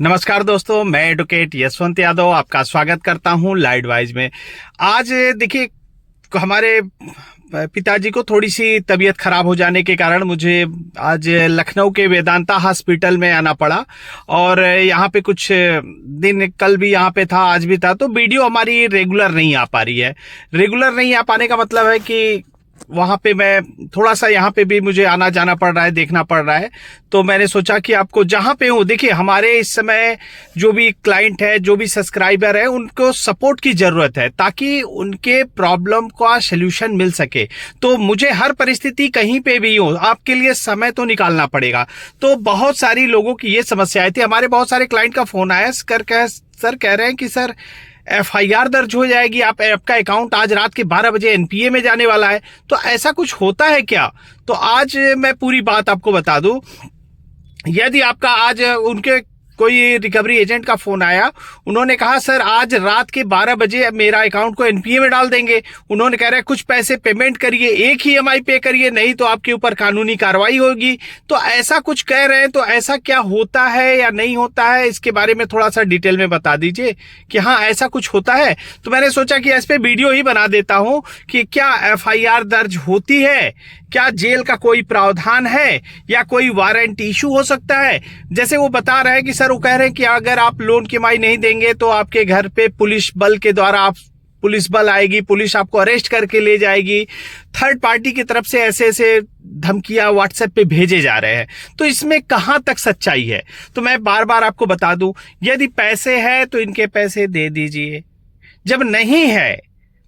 नमस्कार दोस्तों, मैं एडवोकेट यशवंत यादव आपका स्वागत करता हूं लाइडवाइज में। आज देखिए, हमारे पिताजी को थोड़ी सी तबीयत खराब हो जाने के कारण मुझे आज लखनऊ के वेदांता हॉस्पिटल में आना पड़ा। और यहाँ पे कुछ दिन, कल भी यहाँ पे था, आज भी था, तो वीडियो हमारी रेगुलर नहीं आ पा रही है। रेगुलर नहीं आ पाने का मतलब है कि वहाँ पे मैं थोड़ा सा, यहाँ पे भी मुझे आना जाना पड़ रहा है, देखना पड़ रहा है। तो मैंने सोचा कि आपको जहाँ पे हूँ, देखिए हमारे इस समय जो भी क्लाइंट है, जो भी सब्सक्राइबर है, उनको सपोर्ट की ज़रूरत है ताकि उनके प्रॉब्लम का सल्यूशन मिल सके। तो मुझे हर परिस्थिति कहीं पे भी हो, आपके लिए समय तो निकालना पड़ेगा। तो बहुत सारी लोगों की ये समस्याएं थी। हमारे बहुत सारे क्लाइंट का फ़ोन आया, सर कह रहे हैं कि सर FIR दर्ज हो जाएगी, आपका अकाउंट आज रात के 12 बजे NPA में जाने वाला है। तो ऐसा कुछ होता है क्या? तो आज मैं पूरी बात आपको बता दूं। यदि आपका आज उनके कोई रिकवरी एजेंट का फोन आया, उन्होंने कहा सर आज रात के 12 बजे मेरा अकाउंट को NPA में डाल देंगे। उन्होंने कह रहे हैं कुछ पैसे पेमेंट करिए, एक ही EMI पे करिए, नहीं तो आपके ऊपर कानूनी कार्रवाई होगी। तो ऐसा कुछ कह रहे हैं, तो ऐसा क्या होता है या नहीं होता है, इसके बारे में थोड़ा सा डिटेल में बता दीजिए कि हाँ ऐसा कुछ होता है। तो मैंने सोचा कि इस पे वीडियो ही बना देता हूं कि क्या FIR दर्ज होती है, क्या जेल का कोई प्रावधान है, या कोई वारंट इशू हो सकता है। जैसे वो बता रहे हैं कि सर, वो कह रहे हैं कि अगर आप लोन की EMI नहीं देंगे तो आपके घर पे पुलिस बल के द्वारा पुलिस बल आएगी, पुलिस आपको अरेस्ट करके ले जाएगी। थर्ड पार्टी की तरफ से ऐसे ऐसे धमकियां व्हाट्सएप पे भेजे जा रहे हैं। तो इसमें कहां तक सच्चाई है? तो मैं बार बार आपको बता दूं, यदि पैसे है तो इनके पैसे दे दीजिए। जब नहीं है,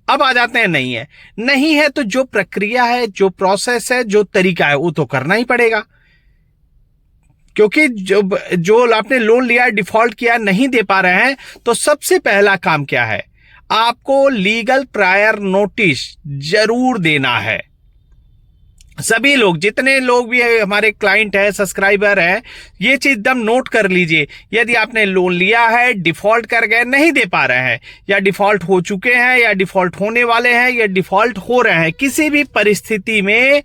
अब आ जाते हैं नहीं है तो जो प्रक्रिया है, जो प्रोसेस है, जो तरीका है, वो तो करना ही पड़ेगा। क्योंकि जो आपने लोन लिया, डिफॉल्ट किया, नहीं दे पा रहे हैं, तो सबसे पहला काम क्या है? आपको लीगल प्रायर नोटिस जरूर देना है। सभी लोग, जितने लोग भी हमारे क्लाइंट है, सब्सक्राइबर है, ये चीज एकदम नोट कर लीजिए। यदि आपने लोन लिया है, डिफॉल्ट कर गए, नहीं दे पा रहे हैं, या डिफॉल्ट हो चुके हैं, या डिफॉल्ट होने वाले हैं, या डिफॉल्ट हो रहे हैं, किसी भी परिस्थिति में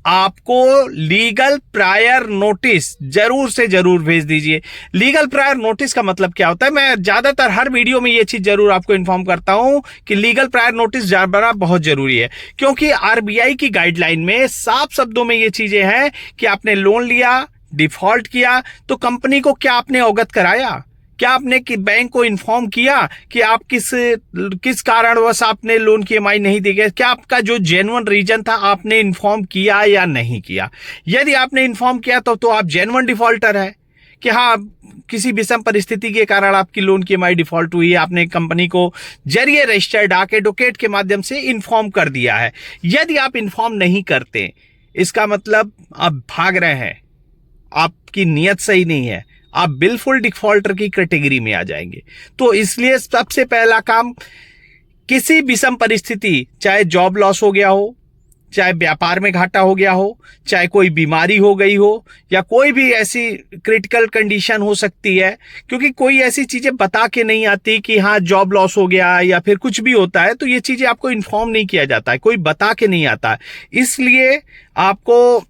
आपको लीगल प्रायर नोटिस जरूर से जरूर भेज दीजिए। लीगल प्रायर नोटिस का मतलब क्या होता है? मैं ज्यादातर हर वीडियो में ये चीज जरूर आपको इन्फॉर्म करता हूं कि लीगल प्रायर नोटिस बनाना बहुत जरूरी है, क्योंकि RBI की गाइडलाइन में साफ शब्दों में ये चीजें हैं कि आपने लोन लिया, डिफॉल्ट किया, तो कंपनी को क्या आपने अवगत कराया? क्या आपने कि बैंक को इन्फॉर्म किया कि आप किस कारणवश आपने लोन की EMI नहीं दी गई? क्या आपका जो जेन्युइन रीजन था, आपने इन्फॉर्म किया या नहीं किया? यदि आपने इन्फॉर्म किया तो आप जेन्युइन डिफॉल्टर है कि हाँ, किसी विषम परिस्थिति के कारण आपकी लोन की EMI डिफॉल्ट हुई है, आपने कंपनी को जरिए रजिस्टर्ड डाक एडवोकेट के माध्यम से इन्फॉर्म कर दिया है। यदि आप इन्फॉर्म नहीं करते, इसका मतलब आप भाग रहे हैं, आपकी नीयत सही नहीं है, आप बिल्कुल डिफॉल्टर की कैटेगरी में आ जाएंगे। तो इसलिए सबसे पहला काम, किसी विषम परिस्थिति, चाहे जॉब लॉस हो गया हो, चाहे व्यापार में घाटा हो गया हो, चाहे कोई बीमारी हो गई हो, या कोई भी ऐसी क्रिटिकल कंडीशन हो सकती है, क्योंकि कोई ऐसी चीजें बता के नहीं आती कि हाँ जॉब लॉस हो गया या फिर कुछ भी होता है, तो ये चीजें आपको इन्फॉर्म नहीं किया जाता है, कोई बता के नहीं आता। इसलिए आपको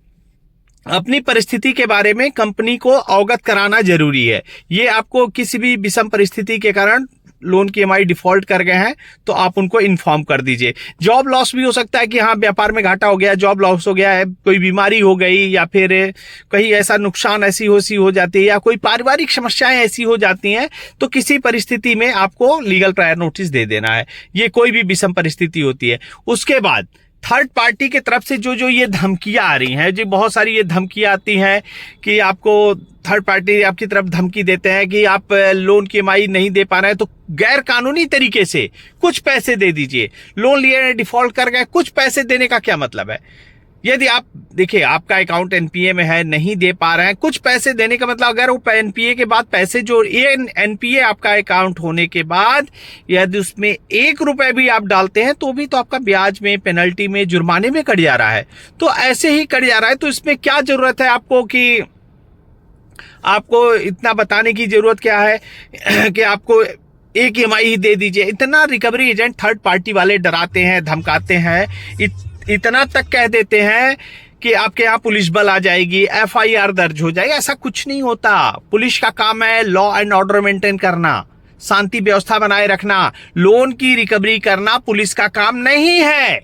अपनी परिस्थिति के बारे में कंपनी को अवगत कराना जरूरी है। ये आपको किसी भी विषम परिस्थिति के कारण लोन की EMI डिफॉल्ट कर गए हैं तो आप उनको इन्फॉर्म कर दीजिए। जॉब लॉस भी हो सकता है कि हाँ व्यापार में घाटा हो गया, जॉब लॉस हो गया है, कोई बीमारी हो गई, या फिर कहीं ऐसा नुकसान ऐसी हो जाती है, या कोई पारिवारिक समस्याएं ऐसी हो जाती हैं, तो किसी परिस्थिति में आपको लीगल प्रायर नोटिस दे देना है। ये कोई भी विषम परिस्थिति होती है। उसके बाद थर्ड पार्टी की तरफ से जो ये धमकियां आ रही हैं, जो बहुत सारी ये धमकियां आती हैं कि आपको थर्ड पार्टी आपकी तरफ धमकी देते हैं कि आप लोन की EMI नहीं दे पा रहे हैं, तो गैर कानूनी तरीके से कुछ पैसे दे दीजिए। लोन लिए, डिफॉल्ट कर गए, कुछ पैसे देने का क्या मतलब है? यदि आप देखिए, आपका अकाउंट NPA में है, नहीं दे पा रहे हैं, कुछ पैसे देने का मतलब, अगर वो NPA के बाद पैसे जो NPA आपका अकाउंट होने के बाद यदि उसमें 1 रुपए भी आप डालते हैं तो भी तो आपका ब्याज में, पेनल्टी में, जुर्माने में कट जा रहा है। तो ऐसे ही कट जा रहा है, तो इसमें क्या जरूरत है आपको कि आपको इतना बताने की जरूरत क्या है कि आपको एक EMI ही दे दीजिए? इतना रिकवरी एजेंट थर्ड पार्टी वाले डराते हैं, धमकाते हैं, इतना तक कह देते हैं कि आपके यहाँ पुलिस बल आ जाएगी, एफआईआर दर्ज हो जाएगी। ऐसा कुछ नहीं होता। पुलिस का काम है लॉ एंड ऑर्डर मेंटेन करना, शांति व्यवस्था बनाए रखना। लोन की रिकवरी करना पुलिस का काम नहीं है।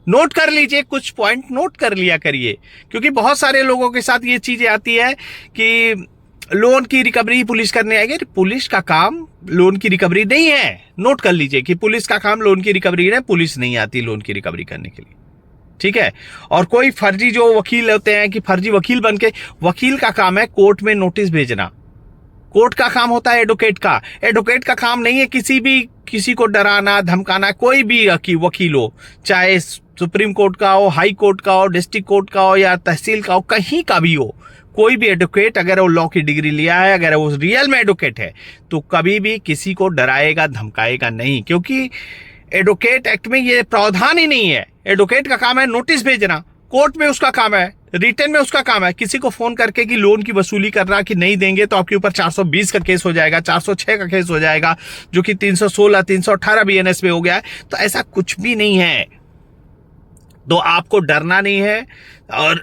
नोट कर लीजिए, कुछ पॉइंट नोट कर लिया करिए, क्योंकि बहुत सारे लोगों के साथ ये चीजें आती है कि लोन की रिकवरी पुलिस करने आएगी। पुलिस का काम लोन की रिकवरी नहीं है। नोट कर लीजिए कि पुलिस का काम लोन की रिकवरी है, पुलिस नहीं आती लोन की रिकवरी करने के लिए, ठीक है। और कोई फर्जी जो वकील होते हैं कि फर्जी वकील बनके, वकील का काम है कोर्ट में नोटिस भेजना। कोर्ट का काम होता है एडवोकेट का। एडवोकेट का काम नहीं है किसी को डराना धमकाना। कोई भी वकील हो, चाहे सुप्रीम कोर्ट का हो, हाई कोर्ट का हो, डिस्ट्रिक्ट कोर्ट का हो या तहसील का हो, कहीं का भी हो, कोई भी एडवोकेट अगर वो लॉ की डिग्री लिया है, अगर वो रियल में एडवोकेट है, तो कभी भी किसी को डराएगा धमकाएगा नहीं, क्योंकि एडवोकेट एक्ट में ये प्रावधान ही नहीं है। एडवोकेट का काम है नोटिस भेजना, कोर्ट में उसका काम है, रिटर्न में उसका काम है किसी को फोन करके कि लोन की वसूली कर रहा कि नहीं देंगे तो आपके ऊपर 420 का केस हो जाएगा, 406 का केस हो जाएगा, जो कि 316 318 बीएनएस में हो गया है। तो ऐसा कुछ भी नहीं है। तो आपको डरना नहीं है और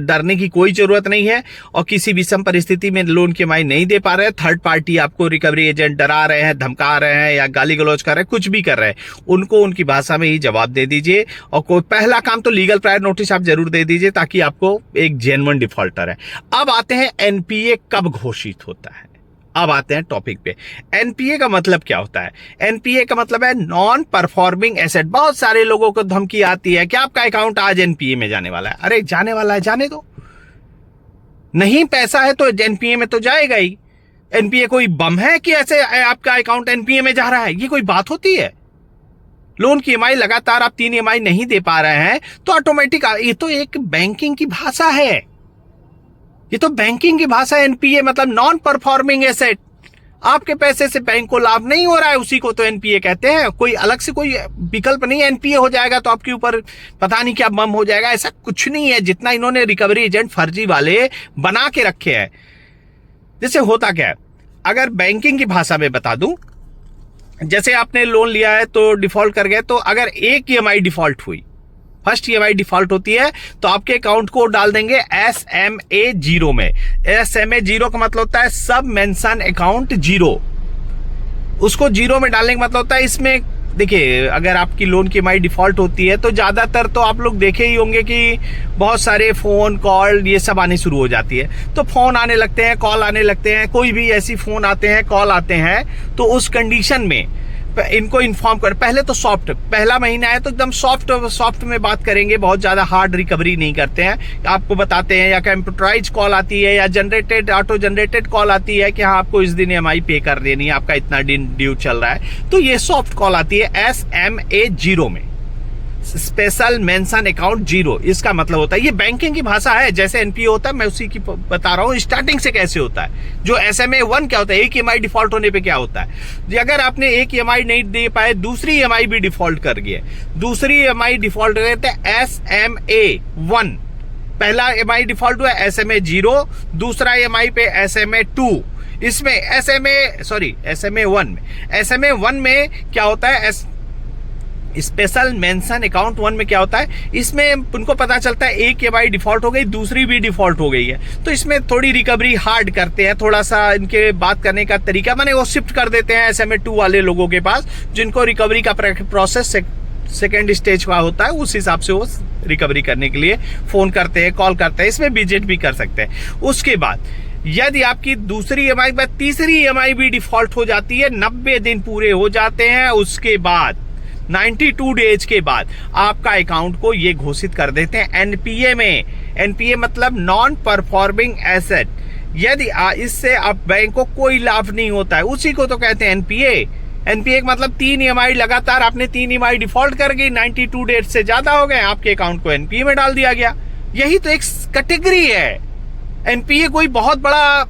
डरने की कोई जरूरत नहीं है। और किसी विषम परिस्थिति में लोन की EMI नहीं दे पा रहे हैं, थर्ड पार्टी आपको रिकवरी एजेंट डरा रहे हैं, धमका रहे हैं या गाली गलौज कर रहे हैं, कुछ भी कर रहे हैं, उनको उनकी भाषा में ही जवाब दे दीजिए। और कोई पहला काम तो लीगल प्रायर नोटिस आप जरूर दे दीजिए, ताकि आपको एक जेन्युइन डिफॉल्टर है। अब आते हैं एनपीए कब घोषित होता है। अब आते हैं टॉपिक पे। एनपीए का मतलब क्या होता है? एनपीए का मतलब है नॉन परफॉर्मिंग एसेट। बहुत सारे लोगों को धमकी आती है कि आपका अकाउंट आज एनपीए में जाने वाला है। अरे जाने वाला है, जाने दो। नहीं पैसा है तो एनपीए में तो जाएगा ही। एनपीए कोई बम है कि ऐसे आपका अकाउंट एनपीए में जा रहा है? ये कोई बात होती है? लोन की EMI लगातार आप 3 EMI नहीं दे पा रहे हैं तो ऑटोमेटिक, ये तो एक बैंकिंग की भाषा है। ये तो बैंकिंग की भाषा है। एनपीए मतलब नॉन परफॉर्मिंग एसेट। आपके पैसे से बैंक को लाभ नहीं हो रहा है, उसी को तो एनपीए कहते हैं। कोई अलग से कोई विकल्प नहीं है। एनपीए हो जाएगा तो आपके ऊपर पता नहीं क्या बम हो जाएगा, ऐसा कुछ नहीं है। जितना इन्होंने रिकवरी एजेंट फर्जी वाले बना के रखे हैं। जैसे होता क्या है, अगर बैंकिंग की भाषा में बता दूं, जैसे आपने लोन लिया है तो डिफॉल्ट कर गए, तो अगर एक EMI डिफॉल्ट हुई, फर्स्ट EMI डिफॉल्ट होती है, तो आपके अकाउंट को डाल देंगे SMA 0 में। SMA 0 का मतलब होता है सब मेंशन अकाउंट 0। उसको 0 में डालने का मतलब होता है, इसमें देखिए अगर आपकी लोन की EMI डिफॉल्ट होती है तो ज्यादातर तो आप लोग देखे ही होंगे कि बहुत सारे फोन कॉल ये सब आने शुरू हो जाती है। तो फोन आने लगते हैं, कॉल आने लगते हैं, कोई भी ऐसी फोन आते हैं, कॉल आते हैं, तो उस कंडीशन में इनको इन्फॉर्म कर। पहले तो सॉफ्ट, पहला महीना है तो एकदम सॉफ्ट में बात करेंगे, बहुत ज्यादा हार्ड रिकवरी नहीं करते हैं, आपको बताते हैं। या कंप्यूटराइज कॉल आती है या ऑटो जनरेटेड कॉल आती है कि हाँ आपको इस दिन EMI पे कर देनी है, आपका इतना दिन ड्यू चल रहा है, तो ये सॉफ्ट कॉल आती है SMA 0 में, स्पेशल मेंशन अकाउंट 0। इसका मतलब होता है, ये बैंकिंग की भाषा है। जैसे एनपीए होता है मैं उसी की बता रहा हूँ स्टार्टिंग से कैसे होता है। जो SMA 1 क्या होता है, एक EMI डिफॉल्ट होने पे क्या होता है, अगर आपने एक EMI नहीं दे पाए, दूसरी EMI भी डिफॉल्ट कर गए, दूसरी EMI डिफॉल्ट कर गए, SMA 1, पहला EMI डिफॉल्ट हुआ SMA 0, दूसरा EMI पे SMA 2, इसमें SMA 1 में क्या होता है, स्पेशल मेंशन अकाउंट 1 में क्या होता है, इसमें उनको पता चलता है एक EMI डिफॉल्ट हो गई, दूसरी भी डिफॉल्ट हो गई है, तो इसमें थोड़ी रिकवरी हार्ड करते हैं, थोड़ा सा इनके बात करने का तरीका माने वो शिफ्ट कर देते हैं SMA 2 वाले लोगों के पास, जिनको रिकवरी का प्रोसेस सेकेंड स्टेज का होता है, उस हिसाब से वो रिकवरी करने के लिए फोन करते हैं, कॉल करते हैं, इसमें विजिट भी कर सकते हैं। उसके बाद यदि आपकी दूसरी EMI बाद तीसरी EMI भी डिफॉल्ट हो जाती है, 90 दिन पूरे हो जाते हैं, उसके बाद 92 डेज के बाद आपका अकाउंट को ये घोषित कर देते हैं एनपीए में। एनपीए मतलब नॉन परफॉर्मिंग एसेट। यदि इससे आप बैंक को कोई लाभ नहीं होता है, उसी को तो कहते हैं एनपीए। एनपीए का मतलब 3 EMI लगातार आपने 3 EMI डिफॉल्ट कर गई, 92 डेज से ज्यादा हो गए, आपके अकाउंट को एनपीए में डाल दिया गया। यही तो एक कैटेगरी है। एनपीए कोई बहुत बड़ा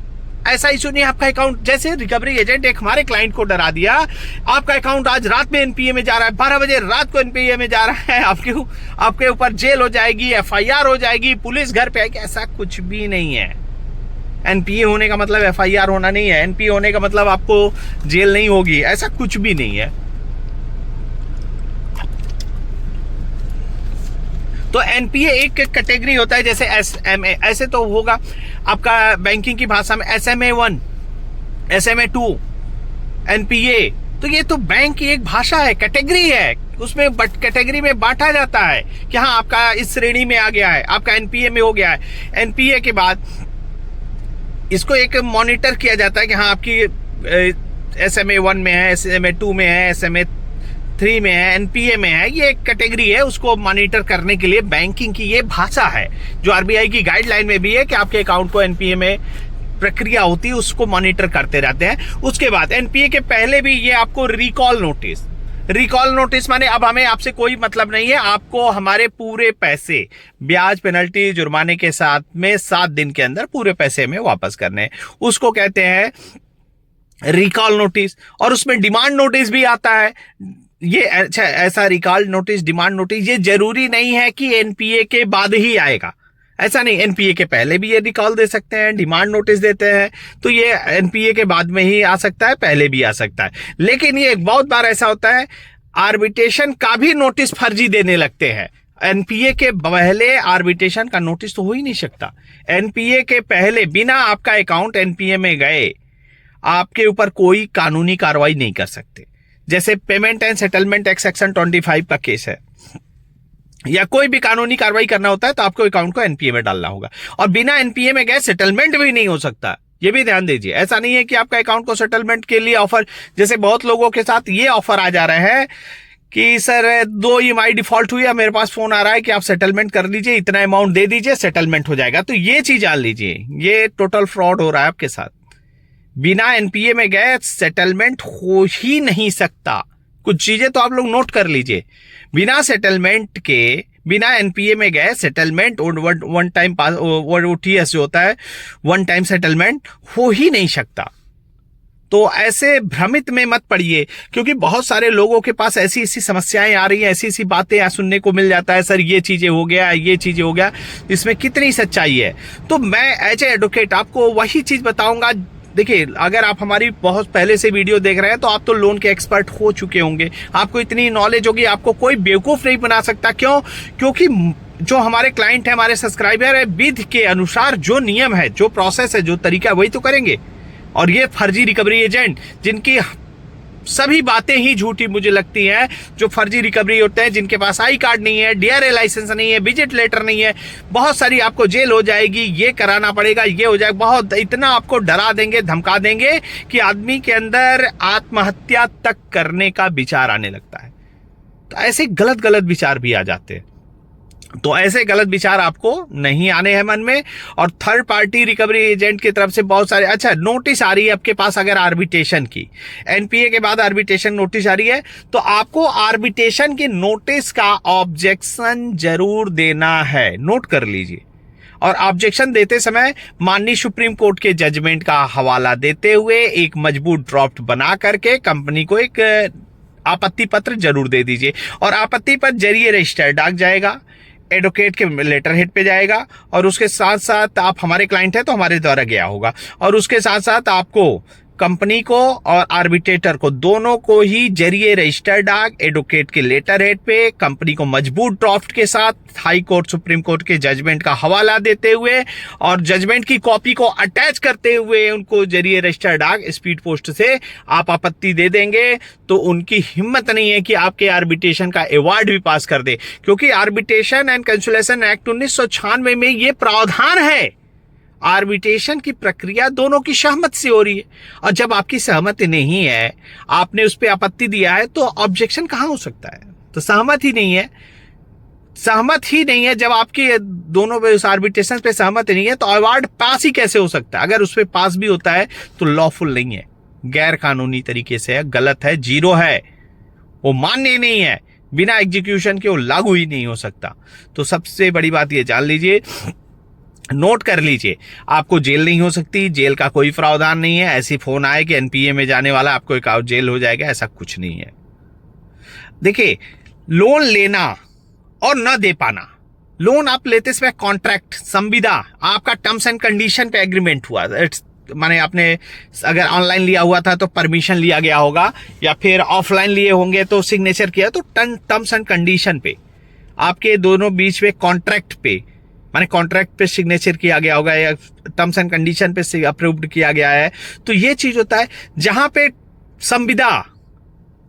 ऐसा इशू नहीं है। आपका अकाउंट, जैसे रिकवरी एजेंट एक हमारे क्लाइंट को डरा दिया, आपका अकाउंट आज रात में एनपीए में जा रहा है, 12 बजे रात को एनपीए में जा रहा है, आपके ऊपर जेल हो जाएगी, एफआईआर हो जाएगी, पुलिस घर पे आएगी, ऐसा कुछ भी नहीं है। एनपीए होने का मतलब एफआईआर होना नहीं है, एनपीए होने का मतलब आपको जेल नहीं होगी, ऐसा कुछ भी नहीं है। तो एनपीए एक कैटेगरी होता है, जैसे एसएमए, ऐसे तो होगा आपका बैंकिंग की भाषा में SMA1, SMA2, एनपीए। तो ये तो बैंक की एक भाषा है, कैटेगरी है, उसमें कैटेगरी में बांटा जाता है कि हाँ आपका इस श्रेणी में आ गया है, आपका एनपीए में हो गया है। एनपीए के बाद इसको एक मॉनिटर किया जाता है कि हाँ आपकी SMA1 में है, SMA2 में है, SMA3 में है, एनपीए में है। ये एक कैटेगरी है, उसको मॉनिटर करने के लिए बैंकिंग की ये भाषा है, जो आरबीआई की गाइडलाइन में भी है कि आपके अकाउंट को एनपीए में प्रक्रिया होती है, उसको मॉनिटर करते रहते हैं। उसके बाद एनपीए के पहले भी ये आपको रिकॉल नोटिस माने अब हमें आपसे कोई मतलब नहीं है, आपको हमारे पूरे पैसे ब्याज, पेनल्टी, जुर्माने के साथ में 7 दिन के अंदर पूरे पैसे में वापस करने हैं, उसको कहते हैं रिकॉल नोटिस। और उसमें डिमांड नोटिस भी आता है। ये अच्छा, ऐसा रिकॉल नोटिस, डिमांड नोटिस, ये जरूरी नहीं है कि एनपीए के बाद ही आएगा, ऐसा नहीं, एनपीए के पहले भी ये रिकॉल दे सकते हैं, डिमांड नोटिस देते हैं, तो ये एनपीए के बाद में ही आ सकता है, पहले भी आ सकता है। लेकिन ये बहुत बार ऐसा होता है, आर्बिट्रेशन का भी नोटिस फर्जी देने लगते हैं। एनपीए के पहले आर्बिट्रेशन का नोटिस तो हो ही नहीं सकता। एनपीए के पहले बिना आपका अकाउंट एनपीए में गए आपके ऊपर कोई कानूनी कार्रवाई नहीं कर सकते। जैसे payment and settlement act section 25 का केस है, या कोई भी कानूनी कार्रवाई करना होता है तो आपको अकाउंट को एनपीए में डालना होगा, और बिना एनपीए में गए सेटलमेंट भी नहीं हो सकता। ये भी ध्यान दीजिए, ऐसा नहीं है कि आपका अकाउंट को सेटलमेंट के लिए ऑफर, जैसे बहुत लोगों के साथ ये ऑफर आ जा रहे हैं कि सर 2 EMI डिफॉल्ट हुई है, मेरे पास फोन आ रहा है कि आप सेटलमेंट कर लीजिए, इतना अमाउंट दे दीजिए, सेटलमेंट हो जाएगा। तो ये चीज जान लीजिए, ये टोटल फ्रॉड हो रहा है आपके साथ। बिना एनपीए में गए सेटलमेंट हो ही नहीं सकता। कुछ चीजें तो आप लोग नोट कर लीजिए, बिना सेटलमेंट के, बिना एनपीए में गए settlement one time pass, OTS जो होता है, वन टाइम सेटलमेंट हो ही नहीं सकता। तो ऐसे भ्रमित में मत पड़िए, क्योंकि बहुत सारे लोगों के पास ऐसी ऐसी समस्याएं आ रही हैं, ऐसी ऐसी बातें सुनने को मिल जाता है, सर ये चीजें हो गया, ये चीजें हो गया, इसमें कितनी सच्चाई है। तो मैं एज ए एडवोकेट आपको वही चीज बताऊंगा। देखिए, अगर आप हमारी बहुत पहले से वीडियो देख रहे हैं तो आप तो लोन के एक्सपर्ट हो चुके होंगे, आपको इतनी नॉलेज होगी, आपको कोई बेवकूफ नहीं बना सकता। क्यों? क्योंकि जो हमारे क्लाइंट है, हमारे सब्सक्राइबर है, विधि के अनुसार जो नियम है, जो प्रोसेस है, जो तरीका है, वही तो करेंगे। और ये फर्जी रिकवरी एजेंट, जिनकी सभी बातें ही झूठी मुझे लगती हैं, जो फर्जी रिकवरी होते हैं, जिनके पास आई कार्ड नहीं है, डीआरए लाइसेंस नहीं है, विजिट लेटर नहीं है, बहुत सारी आपको जेल हो जाएगी, ये कराना पड़ेगा, ये हो जाएगा, बहुत इतना आपको डरा देंगे, धमका देंगे कि आदमी के अंदर आत्महत्या तक करने का विचार आने लगता है। तो ऐसे गलत गलत विचार भी आ जाते हैं। तो ऐसे गलत विचार आपको नहीं आने हैं मन में। और थर्ड पार्टी रिकवरी एजेंट की तरफ से बहुत सारे, अच्छा, नोटिस आ रही है आपके पास, अगर आर्बिट्रेशन की, एनपीए के बाद आर्बिट्रेशन नोटिस आ रही है, तो आपको आर्बिट्रेशन की नोटिस का ऑब्जेक्शन जरूर देना है, नोट कर लीजिए। और ऑब्जेक्शन देते समय माननीय सुप्रीम कोर्ट के जजमेंट का हवाला देते हुए एक मजबूत ड्राफ्ट बना करके कंपनी को एक आपत्ति पत्र जरूर दे दीजिए। और आपत्ति पत्र जरिए रजिस्टर डाक जाएगा, एडवोकेट के लेटर हेड पे जाएगा, और उसके साथ साथ आप हमारे क्लाइंट हैं तो हमारे द्वारा गया होगा, और उसके साथ साथ आपको कंपनी को और आर्बिट्रेटर को, दोनों को ही जरिए रजिस्टर डाक, एडवोकेट के लेटर हेड पे, कंपनी को मजबूत ड्राफ्ट के साथ हाई कोर्ट, सुप्रीम कोर्ट के जजमेंट का हवाला देते हुए और जजमेंट की कॉपी को अटैच करते हुए उनको जरिए रजिस्टर डाक स्पीड पोस्ट से आप आपत्ति दे देंगे, तो उनकी हिम्मत नहीं है कि आपके आर्बिट्रेशन का अवार्ड भी पास कर दे। क्योंकि आर्बिट्रेशन एंड कंसोलिडेशन एक्ट 1996 में ये प्रावधान है, आर्बिट्रेशन की प्रक्रिया दोनों की सहमति से हो रही है। और जब आपकी सहमति नहीं है, आपने उस पर आपत्ति दिया है, तो ऑब्जेक्शन कहां हो सकता है? तो सहमत ही नहीं है, सहमत ही नहीं है। जब आपकी दोनों पे उस आर्बिट्रेशन पे सहमति नहीं है, तो अवार्ड पास ही कैसे हो सकता है? अगर उस पर पास भी होता है तो लॉफुल नहीं है, गैर कानूनी तरीके से है, गलत है, जीरो है, वो मान्य नहीं है, बिना एग्जीक्यूशन के वो लागू ही नहीं हो सकता। तो सबसे बड़ी बात ये जान लीजिए, नोट कर लीजिए, आपको जेल नहीं हो सकती, जेल का कोई प्रावधान नहीं है। ऐसी फोन आए कि एनपीए में जाने वाला आपको एक जेल हो जाएगा, ऐसा कुछ नहीं है। देखिए, लोन लेना और न दे पाना, लोन आप लेते समय कॉन्ट्रैक्ट, संविदा, आपका टर्म्स एंड कंडीशन पे एग्रीमेंट हुआ, माने आपने अगर ऑनलाइन लिया हुआ था तो परमिशन लिया गया होगा, या फिर ऑफलाइन लिए होंगे तो सिग्नेचर किया, तो टर्म्स एंड कंडीशन पे आपके दोनों बीच में कॉन्ट्रैक्ट पे, माने कॉन्ट्रैक्ट पे सिग्नेचर किया गया होगा या टर्म्स एंड कंडीशन पे अप्रूव्ड किया गया है, तो ये चीज होता है जहां पे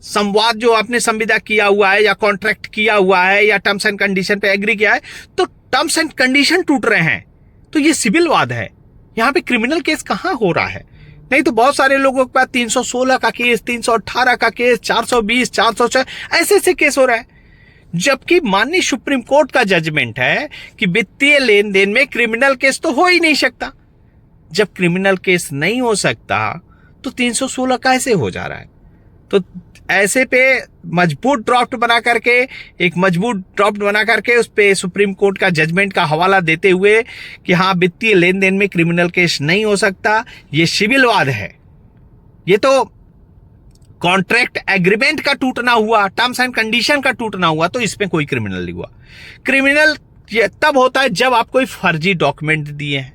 संवाद जो आपने संविदा किया हुआ है या कॉन्ट्रैक्ट किया हुआ है या टर्म्स एंड कंडीशन पे एग्री किया है, तो टर्म्स एंड कंडीशन टूट रहे हैं, तो ये सिविल वाद है। यहां पे क्रिमिनल केस कहां हो रहा है? नहीं तो बहुत सारे लोगों के पास 316 का केस, 318 का केस, 420, 406 ऐसे केस हो रहा है, जबकि माननीय सुप्रीम कोर्ट का जजमेंट है कि वित्तीय लेन देन में क्रिमिनल केस तो हो ही नहीं सकता। जब क्रिमिनल केस नहीं हो सकता तो 316 कैसे हो जा रहा है? तो ऐसे पे मजबूत ड्राफ्ट बना करके उस पे सुप्रीम कोर्ट का जजमेंट का हवाला देते हुए कि हाँ, वित्तीय लेन देन में क्रिमिनल केस नहीं हो सकता, ये सिविल वाद है। ये तो कॉन्ट्रैक्ट एग्रीमेंट का टूटना हुआ, टर्म्स एंड कंडीशन का टूटना हुआ, तो इसमें कोई क्रिमिनल नहीं हुआ। क्रिमिनल ये तब होता है जब आप कोई फर्जी डॉक्यूमेंट दिए हैं,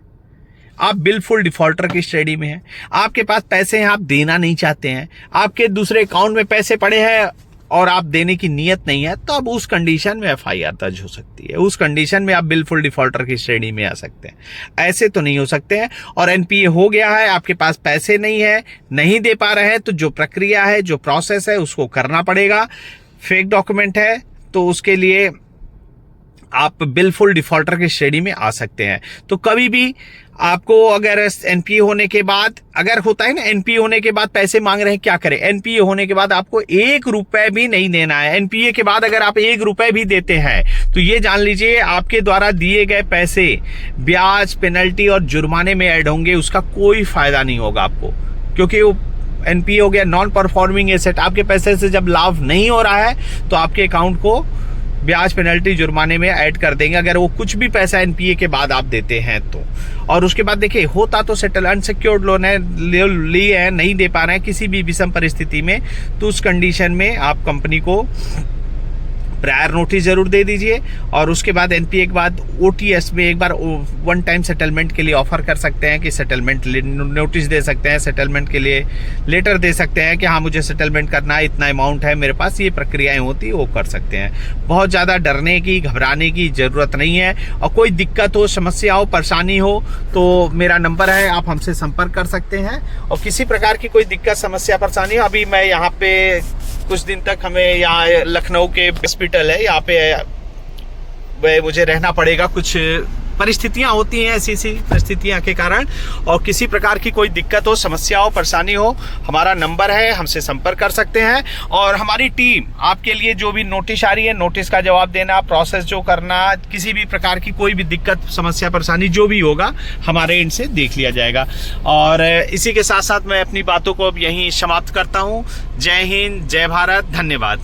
आप बिलफुल डिफॉल्टर की श्रेणी में हैं, आपके पास पैसे हैं, आप देना नहीं चाहते हैं, आपके दूसरे अकाउंट में पैसे पड़े हैं और आप देने की नीयत नहीं है, तो अब उस कंडीशन में एफआईआर दर्ज हो सकती है। उस कंडीशन में आप बिलफुल डिफॉल्टर की श्रेणी में आ सकते हैं। ऐसे तो नहीं हो सकते हैं। और एनपीए हो गया है, आपके पास पैसे नहीं है, नहीं दे पा रहे हैं, तो जो प्रक्रिया है, जो प्रोसेस है, उसको करना पड़ेगा। फेक डॉक्यूमेंट है तो उसके लिए आप बिलफुल डिफॉल्टर की श्रेणी में आ सकते हैं। तो कभी भी आपको अगर एनपीए होने के बाद, अगर होता है ना एनपीए होने के बाद पैसे मांग रहे हैं, क्या करें? एनपीए होने के बाद आपको 1 रुपए भी नहीं देना है। एनपीए के बाद अगर आप 1 रुपए भी देते हैं तो ये जान लीजिए आपके द्वारा दिए गए पैसे ब्याज, पेनल्टी और जुर्माने में ऐड होंगे, उसका कोई फायदा नहीं होगा आपको, क्योंकि वो एनपीए हो गया, नॉन परफॉर्मिंग एसेट। आपके पैसे से जब लाभ नहीं हो रहा है तो आपके अकाउंट को ब्याज, पेनल्टी, जुर्माने में ऐड कर देंगे, अगर वो कुछ भी पैसा एनपीए के बाद आप देते हैं तो। और उसके बाद देखिए, होता तो सेटल अनसिक्योर्ड लोन है, लिए है, नहीं दे पा रहे हैं किसी भी विषम परिस्थिति में, तो उस कंडीशन में आप कंपनी को प्रायर नोटिस जरूर दे दीजिए। और उसके बाद एनपीए के बाद ओटीएस में एक बार वन टाइम सेटलमेंट के लिए ऑफर कर सकते हैं कि सेटलमेंट नोटिस दे सकते हैं, सेटलमेंट के लिए लेटर दे सकते हैं कि हाँ, मुझे सेटलमेंट करना है, इतना अमाउंट है मेरे पास, ये प्रक्रियाएं होती वो कर सकते हैं। बहुत ज़्यादा डरने की, घबराने की ज़रूरत नहीं है। और कोई दिक्कत हो, समस्या हो, परेशानी हो तो मेरा नंबर है, आप हमसे संपर्क कर सकते हैं। और किसी प्रकार की कोई दिक्कत, समस्या, परेशानी हो, अभी मैं यहाँ पे कुछ दिन तक, हमें यहाँ लखनऊ के हॉस्पिटल है, यहाँ पे मुझे रहना पड़ेगा, कुछ परिस्थितियां होती हैं ऐसी परिस्थितियां के कारण। और किसी प्रकार की कोई दिक्कत हो, समस्या हो, परेशानी हो, हमारा नंबर है, हमसे संपर्क कर सकते हैं। और हमारी टीम आपके लिए जो भी नोटिस आ रही है, नोटिस का जवाब देना, प्रोसेस जो करना, किसी भी प्रकार की कोई भी दिक्कत, समस्या, परेशानी जो भी होगा हमारे इनसे देख लिया जाएगा। और इसी के साथ साथ मैं अपनी बातों को अब यहीं समाप्त करता हूँ। जय हिंद, जय भारत, धन्यवाद।